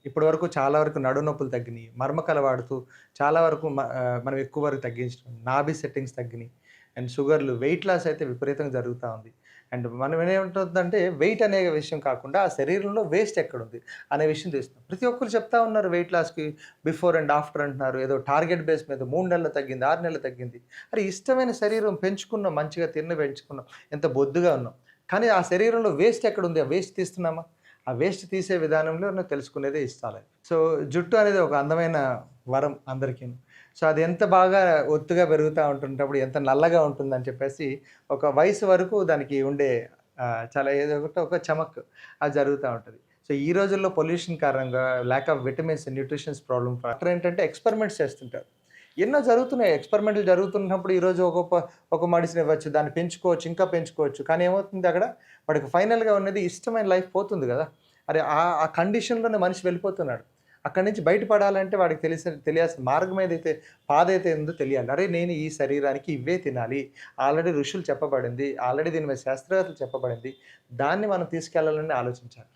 ఇప్పటి వరకు చాలా వరకు నడుము నొప్పులు తగ్గినియి. మర్మకల వాడుతూ చాలా వరకు మనం ఎక్కువ వరకు తగ్గించడం. నాభి సెట్టింగ్స్ తగ్గినియి. అండ్ షుగర్‌లు, వెయిట్ లాస్ అయితే విపరీతంగా జరుగుతా ఉంది. అండ్ మనం ఏముంటుందంటే వెయిట్ అనే విషయం కాకుండా ఆ శరీరంలో వేస్ట్ ఎక్కడుంది అనే విషయం తెలుస్తుంది. ప్రతి ఒక్కరు చెప్తా ఉన్నారు వెయిట్ లాస్‌కి బిఫోర్ అండ్ ఆఫ్టర్ అంటున్నారు. ఏదో టార్గెట్ బేస్ మీద 3 నెలల్లో తగ్గింది, 6 నెలల్లో తగ్గింది. అరే ఇష్టమైన శరీరం పెంచుకున్నాం, మంచిగా పెంచుకున్నాం. ఎంత బొద్దుగా ఉన్నాం. కానీ ఆ శరీరంలో వేస్ట్ ఎక్కడుంది? ఆ వేస్ట్ తీస్తున్నామా? ఆ వేస్ట్ తీసే విధానంలో తెలుసుకునేదే ఇష్టాలు. సో, జుట్టు అనేది ఒక అందమైన వరం అందరికీను. సో, అది ఎంత బాగా ఒత్తుగా పెరుగుతా ఉంటుంటప్పుడు ఎంత నల్లగా ఉంటుందని చెప్పేసి ఒక వయసు వరకు దానికి ఉండే చాలా ఏదో ఒకటి ఒక చమక్ అది జరుగుతా ఉంటది. సో, ఈ రోజుల్లో పొల్యూషన్ కారణంగా lack of vitamins, nutritions problem doctor ఏంటంటే ఎక్స్‌పెరిమెంట్స్ చేస్తుంటారు. ఎన్నో జరుగుతున్నాయి. ఎక్స్‌పెరిమెంట్‌లు జరుగుతున్నప్పుడు ఈరోజు ఒక మెడిసిన్ ఇవ్వచ్చు. దాన్ని పెంచుకోవచ్చు, ఇంకా పెంచుకోవచ్చు. కానీ ఏమవుతుంది అక్కడ వాడికి ఫైనల్‌గా ఉన్నది ఇష్టమైన లైఫ్ పోతుంది గదా! అరే ఆ కండిషన్‌లోనే మనిషి వెళ్ళిపోతున్నాడు. అక్కడి నుంచి బయటపడాలంటే వాడికి తెలియాల్సిన మార్గం ఏదైతే పాదేదైతే ఉందో తెలియాలి. అరే! నేను ఈ శరీరానికి ఇవే తినాలి. ఆల్రెడీ ఋషులు చెప్పబడింది. ఆల్రెడీ దీని మీద శాస్త్రవేత్తలు చెప్పబడింది. దాన్ని మనం తీసుకెళ్లాలని ఆలోచించాలి.